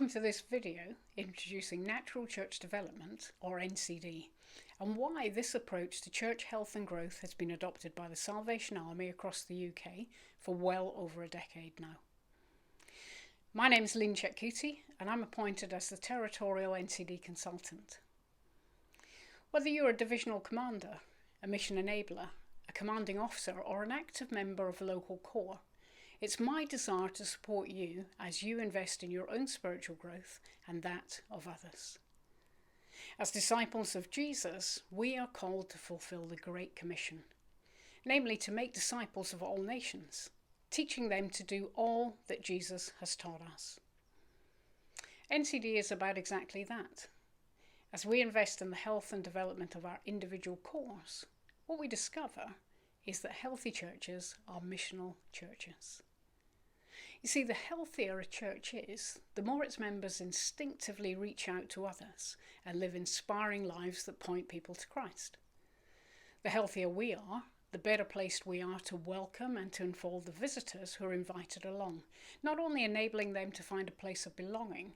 Welcome to this video introducing Natural Church Development, or NCD, and why this approach to church health and growth has been adopted by the Salvation Army across the UK for well over a decade now. My name is Lynn Chetcuti and I'm appointed as the Territorial NCD Consultant. Whether you're a divisional commander, a mission enabler, a commanding officer or an active member of a local corps, it's my desire to support you as you invest in your own spiritual growth and that of others. As disciples of Jesus, we are called to fulfill the Great Commission, namely to make disciples of all nations, teaching them to do all that Jesus has taught us. NCD is about exactly that. As we invest in the health and development of our individual corps, what we discover is that healthy churches are missional churches. You see, the healthier a church is, the more its members instinctively reach out to others and live inspiring lives that point people to Christ. The healthier we are, the better placed we are to welcome and to enfold the visitors who are invited along, not only enabling them to find a place of belonging,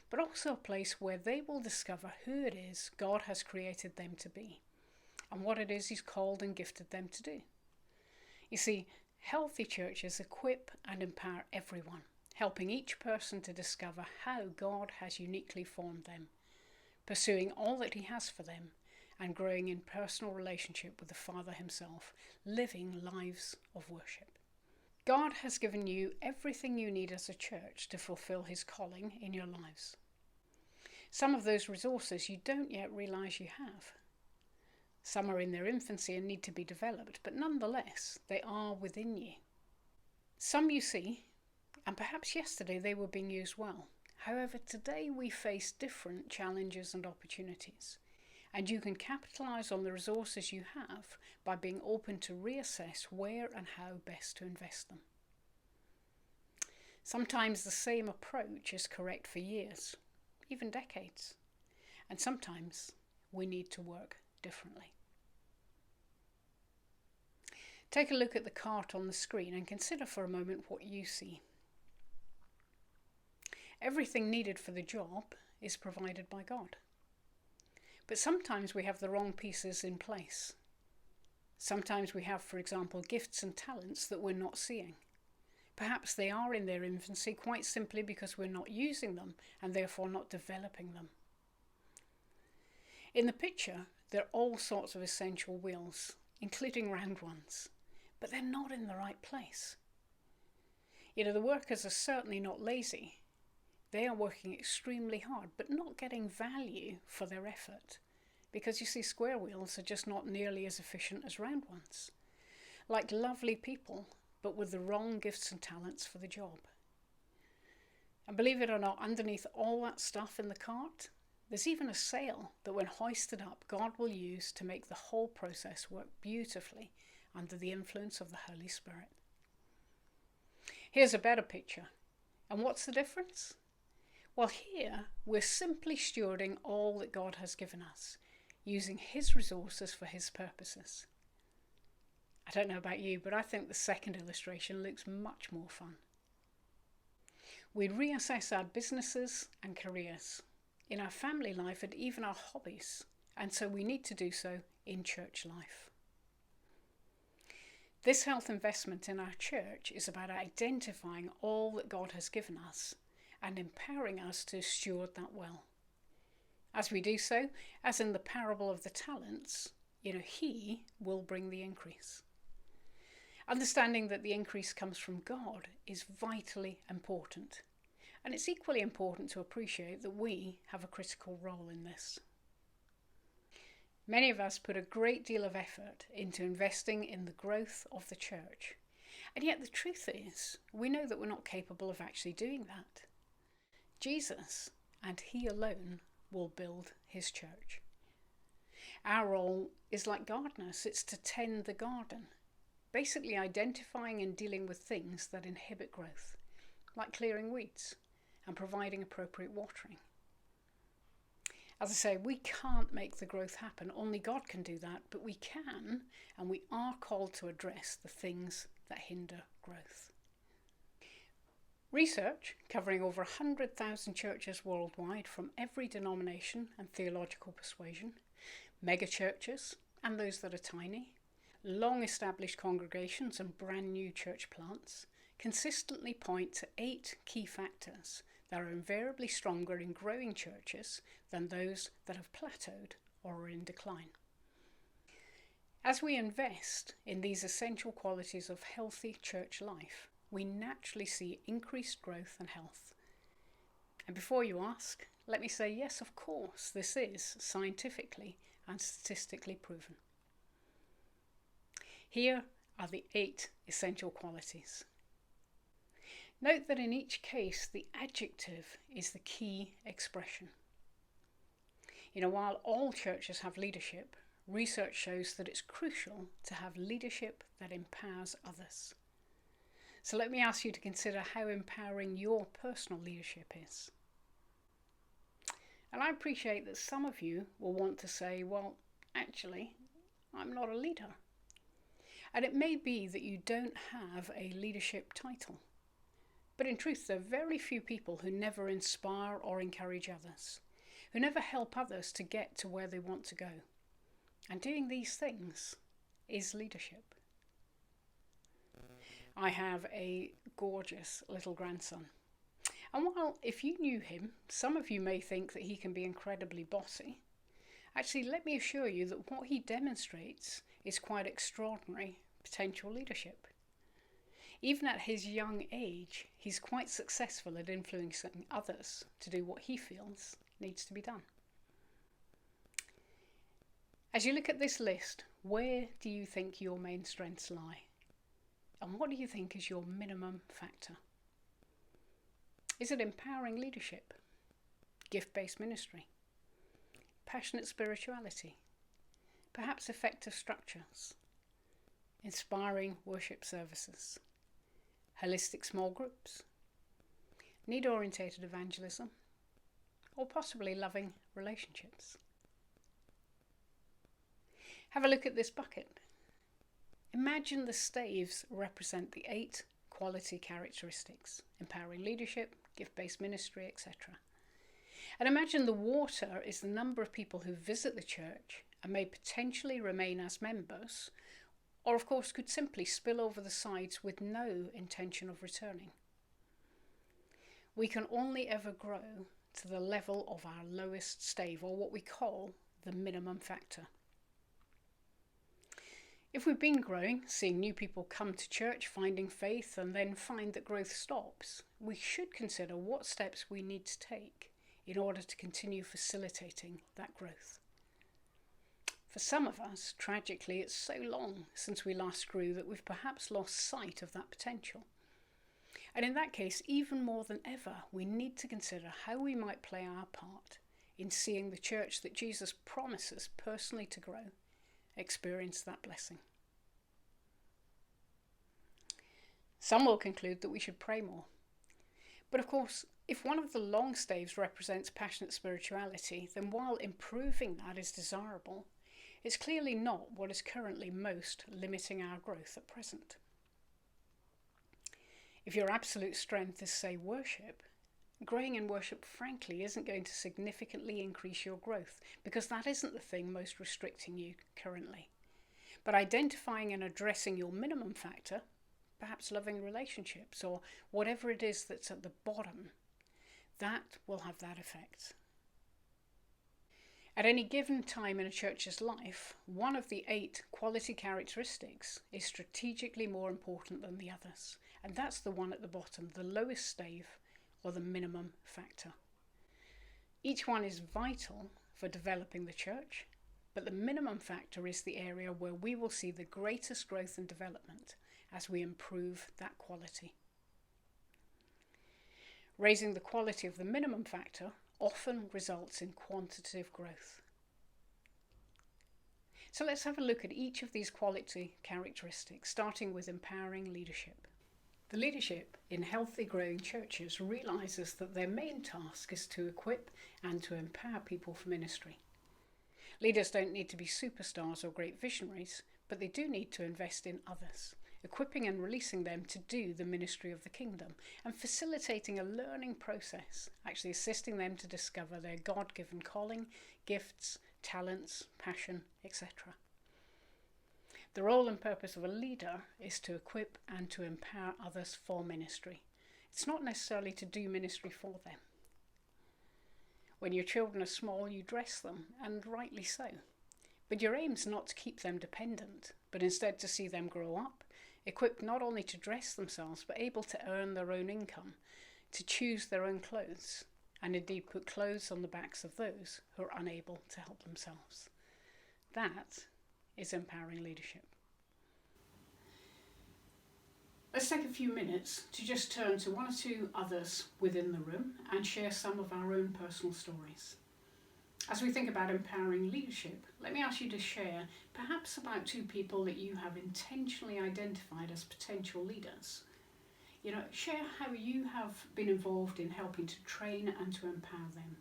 but also a place where they will discover who it is God has created them to be and what it is He's called and gifted them to do. You see, healthy churches equip and empower everyone, helping each person to discover how God has uniquely formed them, pursuing all that He has for them, and growing in personal relationship with the Father Himself, living lives of worship. God has given you everything you need as a church to fulfill His calling in your lives. Some of those resources you don't yet realize you have. Some are in their infancy and need to be developed, but nonetheless, they are within you. Some you see, and perhaps yesterday they were being used well. However, today we face different challenges and opportunities, and you can capitalize on the resources you have by being open to reassess where and how best to invest them. Sometimes the same approach is correct for years, even decades, and sometimes we need to work differently. Take a look at the cart on the screen and consider for a moment what you see. Everything needed for the job is provided by God. But sometimes we have the wrong pieces in place. Sometimes we have, for example, gifts and talents that we're not seeing. Perhaps they are in their infancy quite simply because we're not using them and therefore not developing them. In the picture, there are all sorts of essential wheels, including round ones, but they're not in the right place. You know, the workers are certainly not lazy. They are working extremely hard, but not getting value for their effort, because you see, square wheels are just not nearly as efficient as round ones. Like lovely people, but with the wrong gifts and talents for the job. And believe it or not, underneath all that stuff in the cart, there's even a sail that when hoisted up, God will use to make the whole process work beautifully under the influence of the Holy Spirit. Here's a better picture. And what's the difference? Well, here we're simply stewarding all that God has given us, using His resources for His purposes. I don't know about you, but I think the second illustration looks much more fun. We reassess our businesses and careers, in our family life and even our hobbies, and so we need to do so in church life. This health investment in our church is about identifying all that God has given us and empowering us to steward that well. As we do so, as in the parable of the talents, He will bring the increase. Understanding that the increase comes from God is vitally important. And it's equally important to appreciate that we have a critical role in this. Many of us put a great deal of effort into investing in the growth of the church. And yet the truth is, we know that we're not capable of actually doing that. Jesus, and He alone, will build His church. Our role is like gardeners. It's to tend the garden, basically identifying and dealing with things that inhibit growth, like clearing weeds and providing appropriate watering. As I say, we can't make the growth happen. Only God can do that, but we can, and we are called to address the things that hinder growth. Research, covering over 100,000 churches worldwide from every denomination and theological persuasion, megachurches and those that are tiny, long-established congregations and brand new church plants, consistently point to 8 key factors that are invariably stronger in growing churches than those that have plateaued or are in decline. As we invest in these essential qualities of healthy church life, we naturally see increased growth and health. And before you ask, let me say yes, of course, this is scientifically and statistically proven. Here are the 8 essential qualities. Note that in each case, the adjective is the key expression. While all churches have leadership, research shows that it's crucial to have leadership that empowers others. So let me ask you to consider how empowering your personal leadership is. And I appreciate that some of you will want to say, well, actually, I'm not a leader. And it may be that you don't have a leadership title. But in truth, there are very few people who never inspire or encourage others, who never help others to get to where they want to go. And doing these things is leadership. I have a gorgeous little grandson. And while if you knew him, some of you may think that he can be incredibly bossy, actually let me assure you that what he demonstrates is quite extraordinary potential leadership. Even at his young age, he's quite successful at influencing others to do what he feels needs to be done. As you look at this list, where do you think your main strengths lie? And what do you think is your minimum factor? Is it empowering leadership, gift-based ministry, passionate spirituality, perhaps effective structures, inspiring worship services, holistic small groups, need-orientated evangelism, or possibly loving relationships? Have a look at this bucket. Imagine the staves represent the 8 quality characteristics: empowering leadership, gift-based ministry, etc. And imagine the water is the number of people who visit the church and may potentially remain as members, or of course could simply spill over the sides with no intention of returning. We can only ever grow to the level of our lowest stave, or what we call the minimum factor. If we've been growing, seeing new people come to church, finding faith, and then find that growth stops, we should consider what steps we need to take in order to continue facilitating that growth. For some of us, tragically, it's so long since we last grew that we've perhaps lost sight of that potential. And in that case, even more than ever, we need to consider how we might play our part in seeing the church that Jesus promises personally to grow experience that blessing. Some will conclude that we should pray more. But of course, if one of the long staves represents passionate spirituality, then while improving that is desirable, it's clearly not what is currently most limiting our growth at present. If your absolute strength is, say, worship, growing in worship, frankly, isn't going to significantly increase your growth, because that isn't the thing most restricting you currently. But identifying and addressing your minimum factor, perhaps loving relationships or whatever it is that's at the bottom, that will have that effect. At any given time in a church's life, one of the 8 quality characteristics is strategically more important than the others. And that's the one at the bottom, the lowest stave, or the minimum factor. Each one is vital for developing the church, but the minimum factor is the area where we will see the greatest growth and development as we improve that quality. Raising the quality of the minimum factor often results in quantitative growth. So let's have a look at each of these quality characteristics, starting with empowering leadership. The leadership in healthy growing churches realizes that their main task is to equip and to empower people for ministry. Leaders don't need to be superstars or great visionaries, but they do need to invest in others equipping and releasing them to do the ministry of the kingdom, and facilitating a learning process, actually assisting them to discover their God-given calling, gifts, talents, passion, etc. The role and purpose of a leader is to equip and to empower others for ministry. It's not necessarily to do ministry for them. When your children are small, you dress them, and rightly so. But your aim is not to keep them dependent, but instead to see them grow up, equipped not only to dress themselves, but able to earn their own income, to choose their own clothes, and indeed put clothes on the backs of those who are unable to help themselves. That is empowering leadership. Let's take a few minutes to just turn to one or two others within the room and share some of our own personal stories. As we think about empowering leadership, let me ask you to share perhaps about two people that you have intentionally identified as potential leaders. Share how you have been involved in helping to train and to empower them.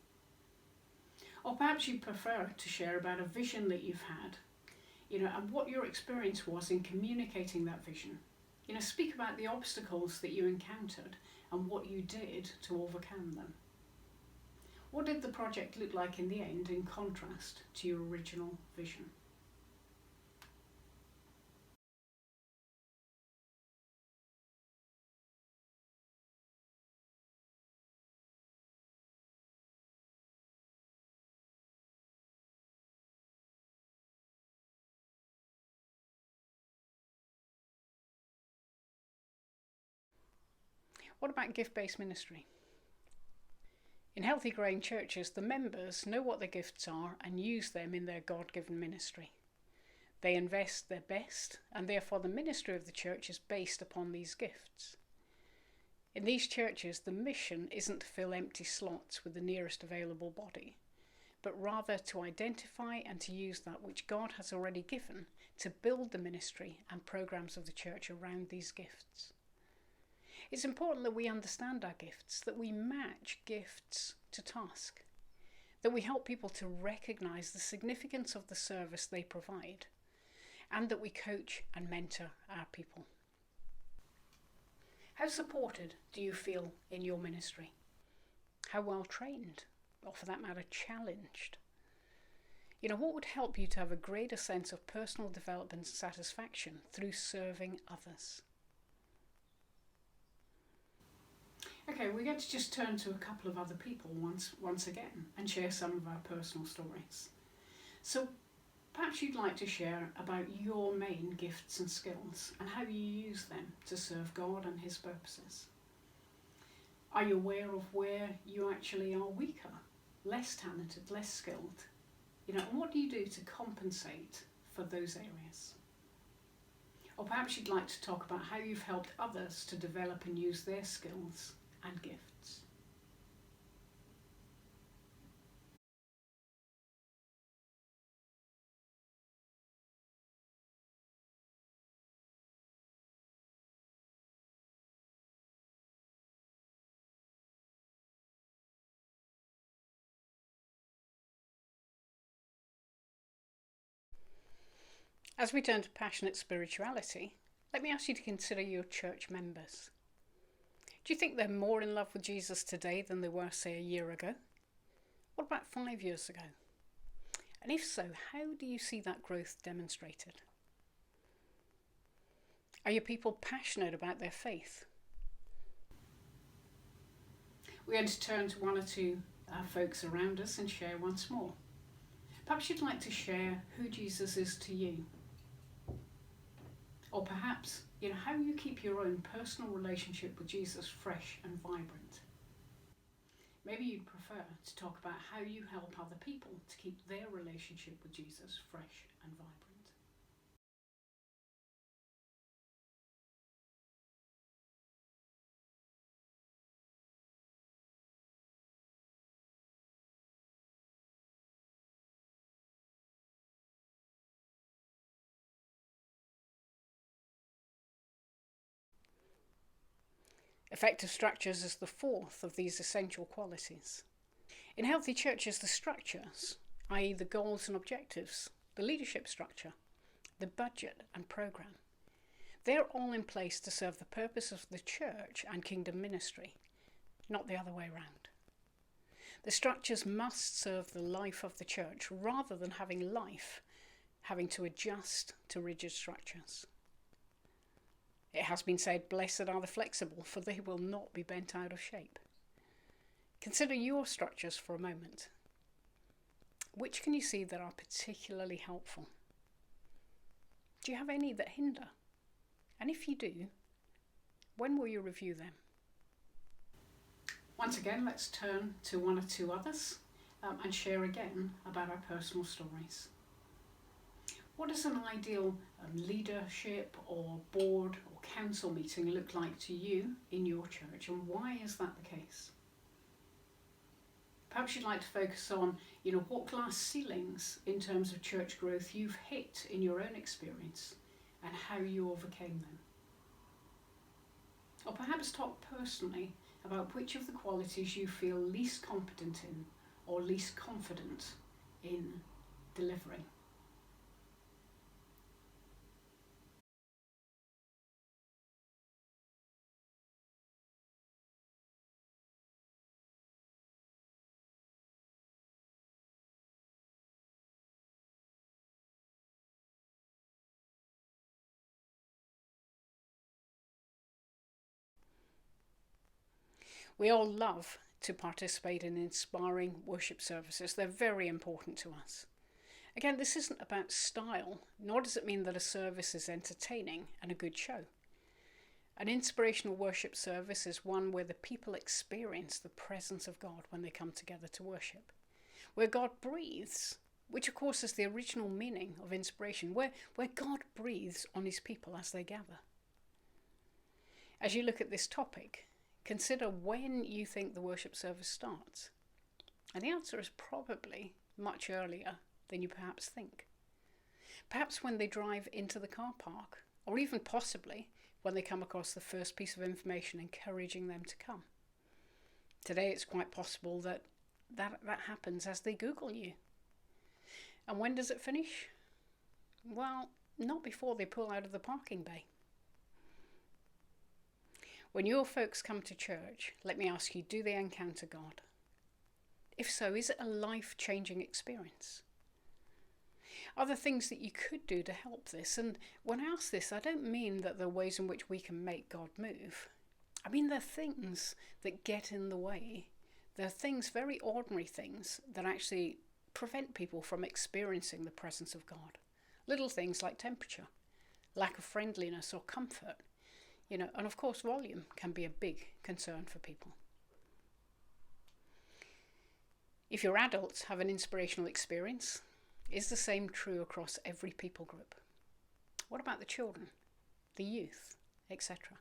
Or perhaps you prefer to share about a vision that you've had, and what your experience was in communicating that vision. Speak about the obstacles that you encountered and what you did to overcome them. What did the project look like in the end in contrast to your original vision? What about gift-based ministry? In healthy growing churches, the members know what their gifts are and use them in their God-given ministry. They invest their best, and therefore the ministry of the church is based upon these gifts. In these churches, the mission isn't to fill empty slots with the nearest available body, but rather to identify and to use that which God has already given to build the ministry and programs of the church around these gifts. It's important that we understand our gifts, that we match gifts to task, that we help people to recognize the significance of the service they provide, and that we coach and mentor our people. How supported do you feel in your ministry? How well trained, or for that matter, challenged? What would help you to have a greater sense of personal development and satisfaction through serving others? Okay, we're going to just turn to a couple of other people once again and share some of our personal stories. So perhaps you'd like to share about your main gifts and skills and how you use them to serve God and His purposes. Are you aware of where you actually are weaker, less talented, less skilled? And what do you do to compensate for those areas? Or perhaps you'd like to talk about how you've helped others to develop and use their skills and gifts. As we turn to passionate spirituality, let me ask you to consider your church members. Do you think they're more in love with Jesus today than they were, say, a year ago? What about 5 years ago? And if so, how do you see that growth demonstrated? Are your people passionate about their faith? We're going to turn to one or two folks around us and share once more. Perhaps you'd like to share who Jesus is to you. Or perhaps, how you keep your own personal relationship with Jesus fresh and vibrant. Maybe you'd prefer to talk about how you help other people to keep their relationship with Jesus fresh and vibrant. Effective structures is the fourth of these essential qualities. In healthy churches, the structures, i.e. the goals and objectives, the leadership structure, the budget and program, They're all in place to serve the purpose of the church and kingdom ministry, not the other way around. The structures must serve the life of the church rather than having life having to adjust to rigid structures. It has been said, "Blessed are the flexible, for they will not be bent out of shape." Consider your structures for a moment. Which can you see that are particularly helpful? Do you have any that hinder? And if you do, when will you review them? Once again, let's turn to one or two others and share again about our personal stories. What does an ideal leadership or board or council meeting look like to you in your church, and why is that the case? Perhaps you'd like to focus on, what glass ceilings in terms of church growth you've hit in your own experience and how you overcame them. Or perhaps talk personally about which of the qualities you feel least competent in or least confident in delivering. We all love to participate in inspiring worship services. They're very important to us. Again, this isn't about style, nor does it mean that a service is entertaining and a good show. An inspirational worship service is one where the people experience the presence of God when they come together to worship, where God breathes, which of course is the original meaning of inspiration, where God breathes on his people as they gather. As you look at this topic, consider when you think the worship service starts. And the answer is probably much earlier than you perhaps think. Perhaps when they drive into the car park, or even possibly when they come across the first piece of information encouraging them to come. Today it's quite possible that happens as they Google you. And when does it finish? Well, not before they pull out of the parking bay. When your folks come to church, let me ask you, do they encounter God? If so, is it a life-changing experience? Are there things that you could do to help this? And when I ask this, I don't mean that there are ways in which we can make God move. I mean there are things that get in the way. There are things, very ordinary things, that actually prevent people from experiencing the presence of God. Little things like temperature, lack of friendliness or comfort. And of course volume can be a big concern for people. If your adults have an inspirational experience, is the same true across every people group? What about the children, the youth, etc.?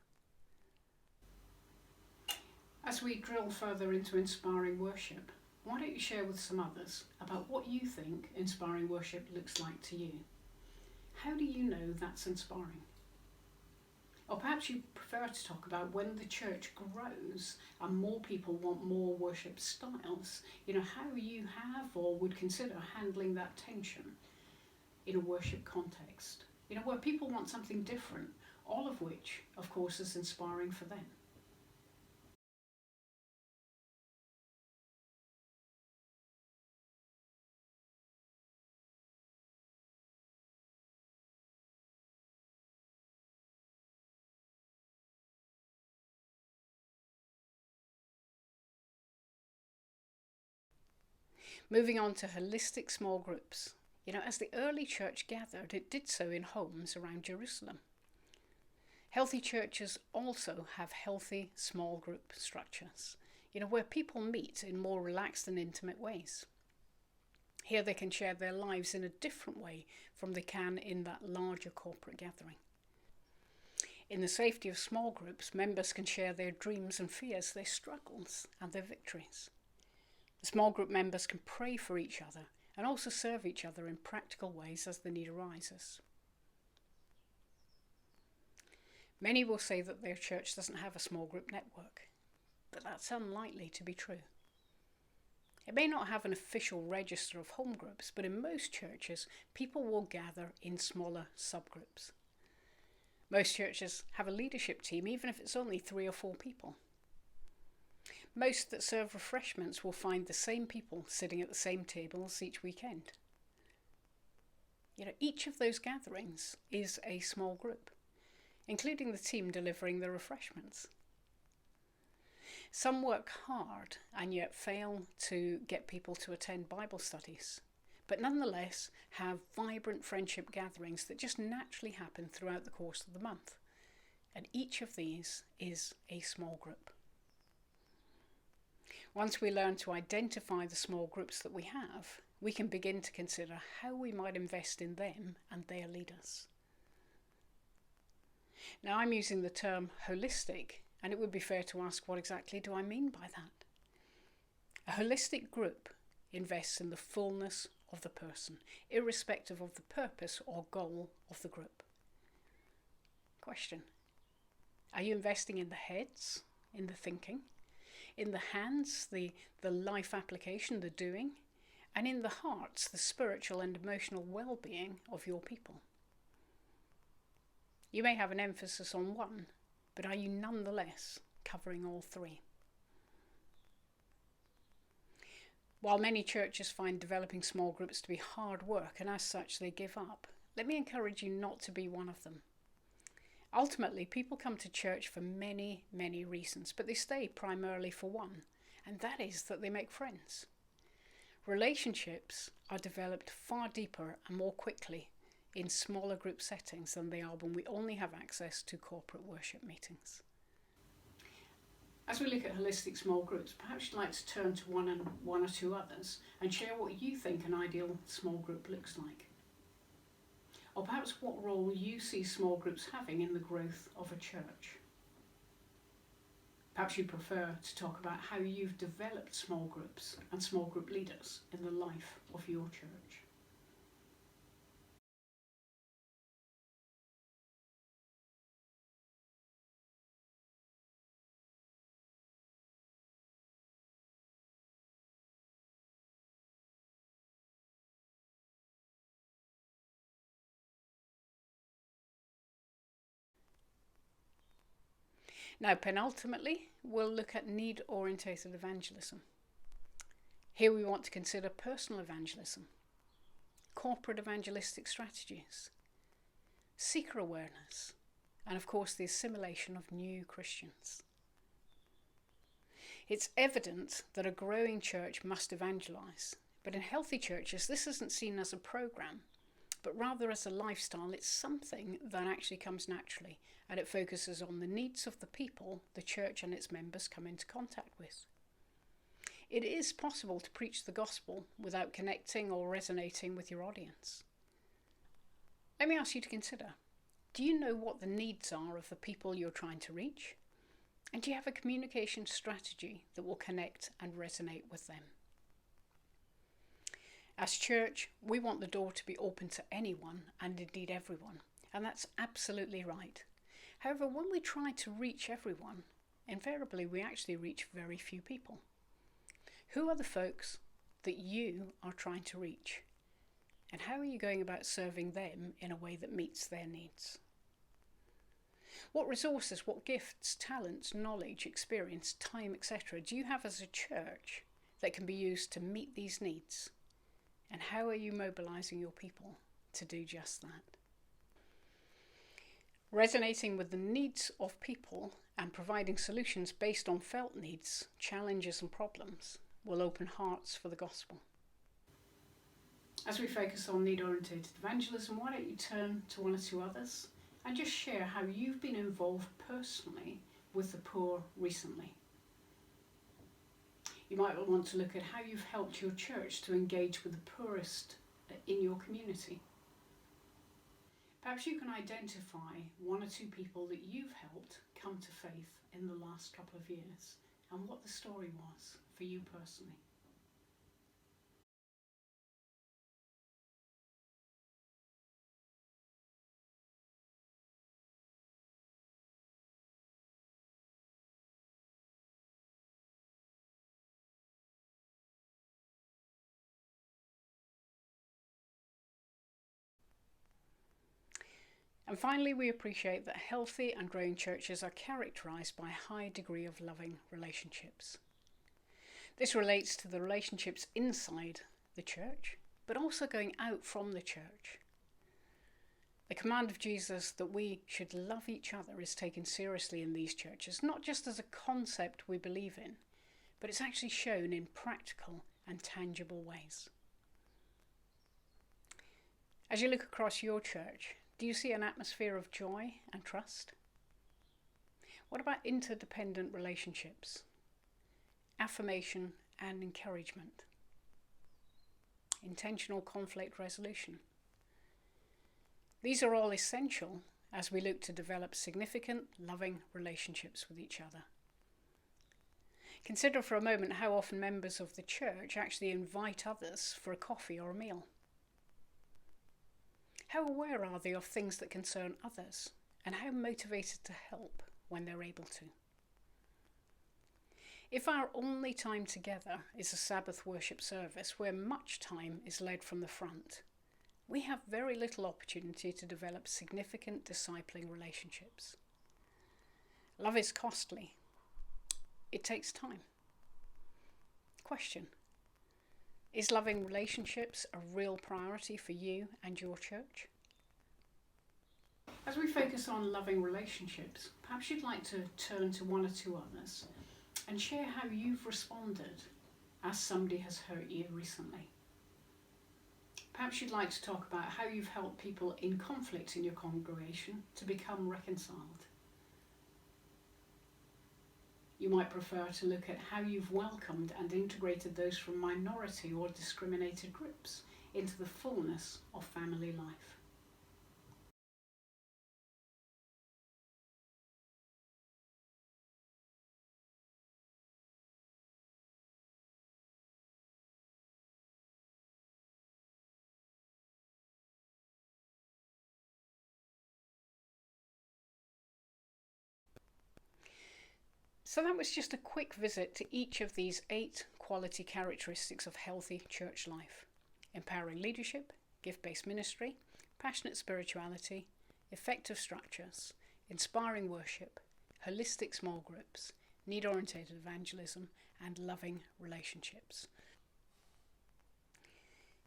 As we drill further into inspiring worship, why don't you share with some others about what you think inspiring worship looks like to you? How do you know that's inspiring? Or perhaps you prefer to talk about when the church grows and more people want more worship styles, how you have or would consider handling that tension in a worship context, where people want something different, all of which, of course, is inspiring for them. Moving on to holistic small groups. As the early church gathered, it did so in homes around Jerusalem. Healthy churches also have healthy small group structures, where people meet in more relaxed and intimate ways. Here they can share their lives in a different way from they can in that larger corporate gathering. In the safety of small groups, members can share their dreams and fears, their struggles and their victories. The small group members can pray for each other and also serve each other in practical ways as the need arises. Many will say that their church doesn't have a small group network, but that's unlikely to be true. It may not have an official register of home groups, but in most churches, people will gather in smaller subgroups. Most churches have a leadership team, even if it's only 3 or 4 people. Most that serve refreshments will find the same people sitting at the same tables each weekend. Each of those gatherings is a small group, including the team delivering the refreshments. Some work hard and yet fail to get people to attend Bible studies, but nonetheless have vibrant friendship gatherings that just naturally happen throughout the course of the month. And each of these is a small group. Once we learn to identify the small groups that we have, we can begin to consider how we might invest in them and their leaders. Now, I'm using the term holistic, and it would be fair to ask, what exactly do I mean by that? A holistic group invests in the fullness of the person, irrespective of the purpose or goal of the group. Question: are you investing in the heads, in the thinking, in the hands, the life application, the doing, and in the hearts, the spiritual and emotional well-being of your people? You may have an emphasis on one, but are you nonetheless covering all 3? While many churches find developing small groups to be hard work, and as such they give up, let me encourage you not to be one of them. Ultimately, people come to church for many, many reasons, but they stay primarily for one, and that is that they make friends. Relationships are developed far deeper and more quickly in smaller group settings than they are when we only have access to corporate worship meetings. As we look at holistic small groups, perhaps you'd like to turn to one or two others and share what you think an ideal small group looks like. Or perhaps what role you see small groups having in the growth of a church. Perhaps you prefer to talk about how you've developed small groups and small group leaders in the life of your church. Now, penultimately, we'll look at need-orientated evangelism. Here we want to consider personal evangelism, corporate evangelistic strategies, seeker awareness, and of course the assimilation of new Christians. It's evident that a growing church must evangelize, but in healthy churches this isn't seen as a program, but rather as a lifestyle. It's something that actually comes naturally, and it focuses on the needs of the people the church and its members come into contact with. It is possible to preach the gospel without connecting or resonating with your audience. Let me ask you to consider, do you know what the needs are of the people you're trying to reach? And do you have a communication strategy that will connect and resonate with them? As church, we want the door to be open to anyone and indeed everyone, and that's absolutely right. However, when we try to reach everyone, invariably we actually reach very few people. Who are the folks that you are trying to reach? And how are you going about serving them in a way that meets their needs? What resources, what gifts, talents, knowledge, experience, time, etc. do you have as a church that can be used to meet these needs? And how are you mobilizing your people to do just that? Resonating with the needs of people and providing solutions based on felt needs, challenges and problems will open hearts for the gospel. As we focus on need-orientated evangelism, why don't you turn to one or two others and just share how you've been involved personally with the poor recently. You might want to look at how you've helped your church to engage with the poorest in your community. Perhaps you can identify one or two people that you've helped come to faith in the last couple of years and what the story was for you personally. And finally, we appreciate that healthy and growing churches are characterised by a high degree of loving relationships. This relates to the relationships inside the church, but also going out from the church. The command of Jesus that we should love each other is taken seriously in these churches, not just as a concept we believe in, but it's actually shown in practical and tangible ways. As you look across your church, do you see an atmosphere of joy and trust? What about interdependent relationships, affirmation and encouragement, intentional conflict resolution? These are all essential as we look to develop significant, loving relationships with each other. Consider for a moment how often members of the church actually invite others for a coffee or a meal. How aware are they of things that concern others, and how motivated to help when they're able to? If our only time together is a Sabbath worship service where much time is led from the front, we have very little opportunity to develop significant discipling relationships. Love is costly. It takes time. Question: is loving relationships a real priority for you and your church? As we focus on loving relationships, perhaps you'd like to turn to one or two others and share how you've responded as somebody has hurt you recently. Perhaps you'd like to talk about how you've helped people in conflict in your congregation to become reconciled. You might prefer to look at how you've welcomed and integrated those from minority or discriminated groups into the fullness of family life. So that was just a quick visit to each of these 8 quality characteristics of healthy church life: empowering leadership, gift-based ministry, passionate spirituality, effective structures, inspiring worship, holistic small groups, need-oriented evangelism, and loving relationships.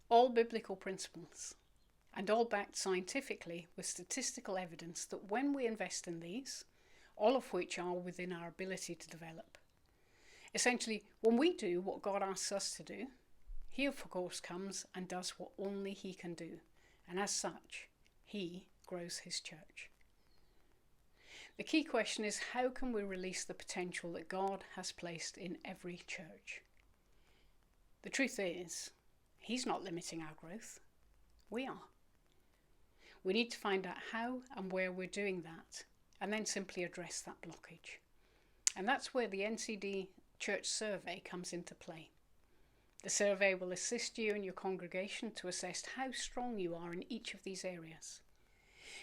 All biblical principles, and all backed scientifically with statistical evidence that when we invest in these, all of which are within our ability to develop. Essentially, when we do what God asks us to do, He of course comes and does what only He can do, and as such, He grows His church. The key question is, how can we release the potential that God has placed in every church? The truth is, He's not limiting our growth. We are. We need to find out how and where we're doing that, and then simply address that blockage. And that's where the NCD Church Survey comes into play. The survey will assist you and your congregation to assess how strong you are in each of these areas.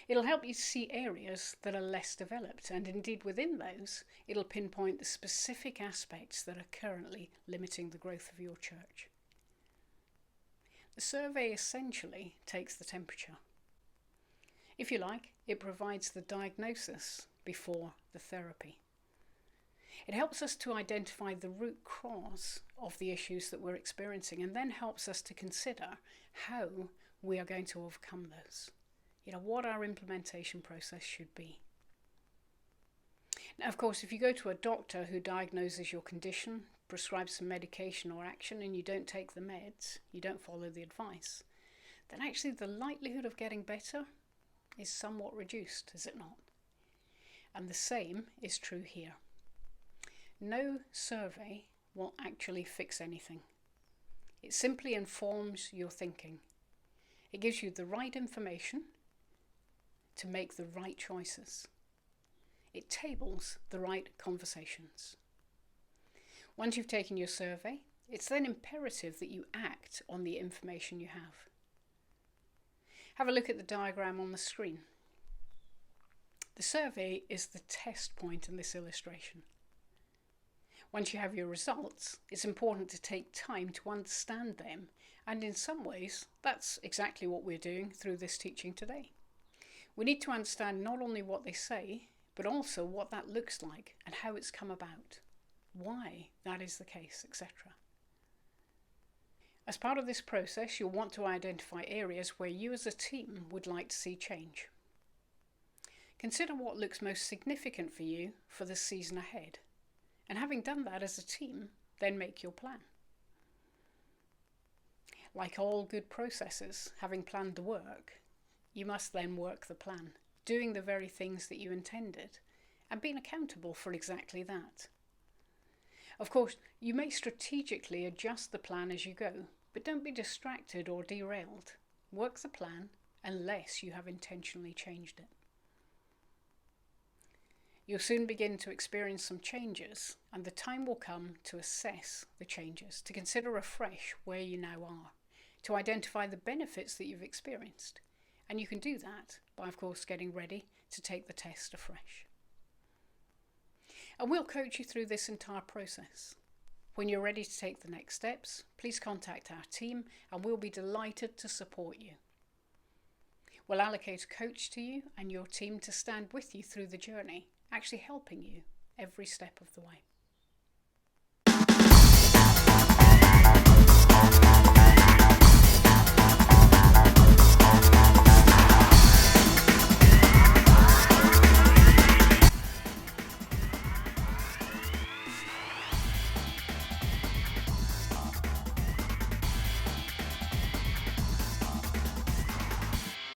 It'll help you see areas that are less developed, and indeed within those, it'll pinpoint the specific aspects that are currently limiting the growth of your church. The survey essentially takes the temperature. If you like, it provides the diagnosis before the therapy. It helps us to identify the root cause of the issues that we're experiencing, and then helps us to consider how we are going to overcome those. What our implementation process should be. Now, of course, if you go to a doctor who diagnoses your condition, prescribes some medication or action, and you don't take the meds, you don't follow the advice, then actually the likelihood of getting better is somewhat reduced, is it not? And the same is true here. No survey will actually fix anything. It simply informs your thinking. It gives you the right information to make the right choices. It tables the right conversations. Once you've taken your survey, it's then imperative that you act on the information you have. Have a look at the diagram on the screen. The survey is the test point in this illustration. Once you have your results, it's important to take time to understand them, and in some ways, that's exactly what we're doing through this teaching today. We need to understand not only what they say, but also what that looks like and how it's come about, why that is the case, etc. As part of this process, you'll want to identify areas where you as a team would like to see change. Consider what looks most significant for you for the season ahead, and having done that as a team, then make your plan. Like all good processes, having planned the work, you must then work the plan, doing the very things that you intended, and being accountable for exactly that. Of course, you may strategically adjust the plan as you go, but don't be distracted or derailed. Work the plan unless you have intentionally changed it. You'll soon begin to experience some changes, and the time will come to assess the changes, to consider afresh where you now are, to identify the benefits that you've experienced. And you can do that by, of course, getting ready to take the test afresh. And we'll coach you through this entire process. When you're ready to take the next steps, please contact our team and we'll be delighted to support you. We'll allocate a coach to you and your team to stand with you through the journey, actually helping you every step of the way.